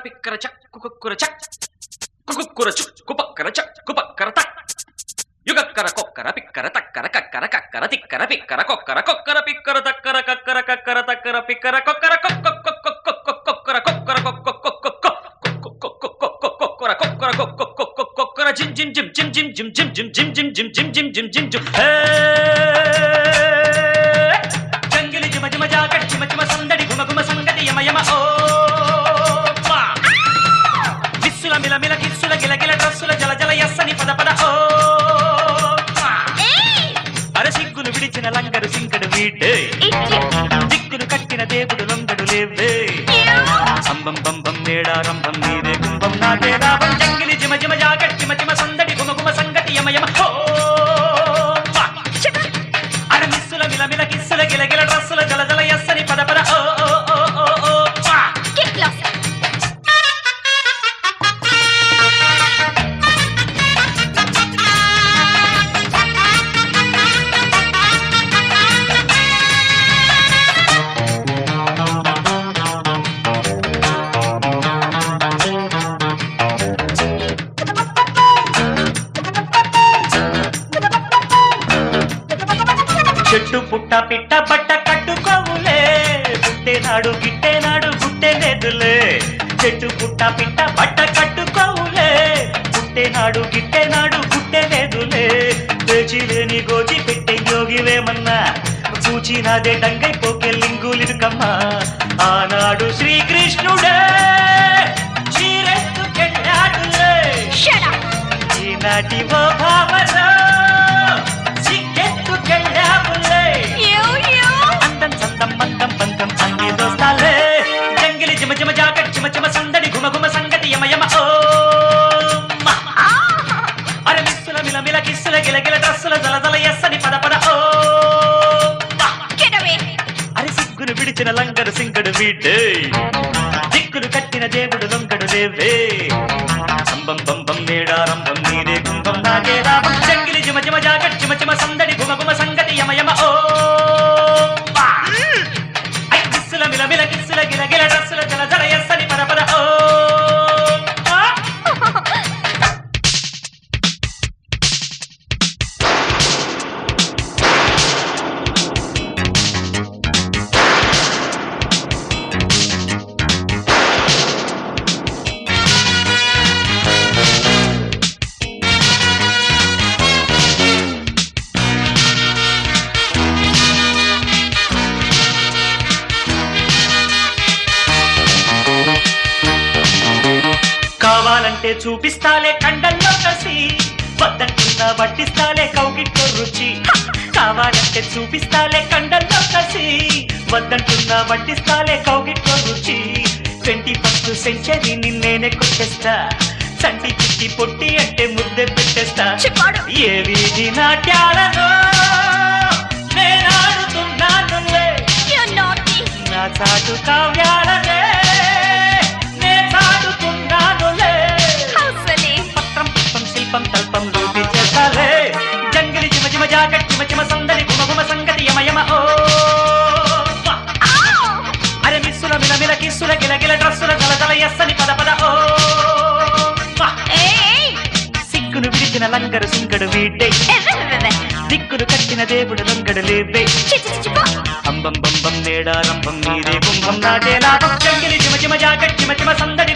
పిక్కర చక్ కుకుక్కుర చక్ కుకుక్కుర చుక్ కుపక్కర చక్ కుపక్కర తక్ యుగక్కర కొక్కర పిక్కర తక్కర కక్కర కక్కర తిక్కర పిక్కర కొక్కర కొక్కర పిక్కర తక్కర కక్కర కక్కర తక్కర పిక్కర కొక్కర కొక్కర కొక్కర కొక్కర కొక్కర కొక్కర జిమ్ జిమ్ జిమ్ జిమ్ జిమ్ జిమ్ జిమ్ జిమ్ జిమ్ జిమ్ జిమ్ జిమ్ జిమ్ జిమ్ జిమ్ జిమ్ జంగిలి జిమ జిమ జాగట్ జిమ జిమ సందడి గుమ గుమ సంగతి యమ యమ ఓ విస్సుల మిల మిల కిస్సుల గిల గిల డ్రస్సుల జల జల యస్సని పద పద ఓ అరే సిగ్గును విడిచిన లంగరు సింకడు వీడే దిక్కును కట్టిన దేవుడు లొంగడు లేవే అంబం బంబం నేడారంభం నీదే కుంభం నాదే రావం జంగిలి జిమ జిమ జాగట్ జిమ జిమ సందడి గుమ గుమ సంగతి యమ యమ ఓ అరే మిస్సుల మిల మిల కిస్సుల గిల గిల డ్రస్సుల జల జల యస్సని పద పద ఓ చెట్టు పుట్ట పిట్ట బట్ట కట్టుకోవులే పుట్టేనాడు గిట్టేనాడు గుట్టేలేదులే చెట్టు పుట్ట పిట్ట బట్ట కట్టుకోవులే పుట్టేనాడు గిట్టేనాడు గుట్టేలేదులే పేచి లేని గోచి పెట్టే యోగివేమన్నా కూచినాదే డంగై పోకే లింగులిరుకమ్మా ఆనాడు శ్రీకృష్ణుడే చీరెత్తుకెళ్ళాడులే ఈనాటి ఓ భావరా అందం చందం మందం బంధం అంగే దోస్తాలే జంగిలి జిమ జిమ జాగట్ జిమ జిమ సందడి గుమ గుమ సంగతి యమ యమ ఓ అరే మిస్సుల మిల మిల కిస్సుల గిల గిల డ్రస్సుల జల జల యస్సని పద పద ఓ అరే సిగ్గును విడిచిన లంగరు సింగడు వీడే దిక్కులు కట్టిన దేవుడు లొంగడు లేవే అంబం బంబం నేడారంభం నీదే కుంభం నాగే రావం జంగిలి జిమ జిమ జాగట్ జిమ జిమ సందడి గుమ గుమ సంగతి యమ యమ ఓ కిస్సుల మిల మిల కిస్సుల గిల గిల డ్రస్సుల జల జల యస్సని పద పద ఓ కావాలంటే చూపిస్తాలే కండల్లో కసి వద్దంటున్నా వడ్డిస్తాలే కౌగిట్లో రుచి కావాలంటే చూపిస్తాలే కండల్లో కసి వద్దంటున్నా వడ్డిస్తాలే కౌగిట్లో రుచి 21st సెంచరీ నిన్నేనే కొట్టేస్తా చంటి చిట్టి పొట్టి అంటే ముద్దే పెట్టేస్తా ఏ వీధి నాట్యాలను నేనాడుతున్నానులే నా చాటు కావ్యాలనే శిల్పం తల్పం రూపి చేస్తాలే జంగిలి జిమ జిమ జాగట్ జిమ జిమ సందడి గుమ గుమ సంగతి యమ యమ ఓ అరే మిస్సుల మిల మిల కిస్సుల గిల గిల డ్రస్సుల జల జల యస్సని పద పద ఓ సిగ్గును విడిచిన లంగరు సింగడు వీడే దిక్కును కట్టిన దేవుడు లొంగడు లేవే అంబం బంబం నేడారంభం నీదే కుంభం నాదే లాభం జంగిలి జిమ జిమ జాగట్ జిమ జిమ సందడి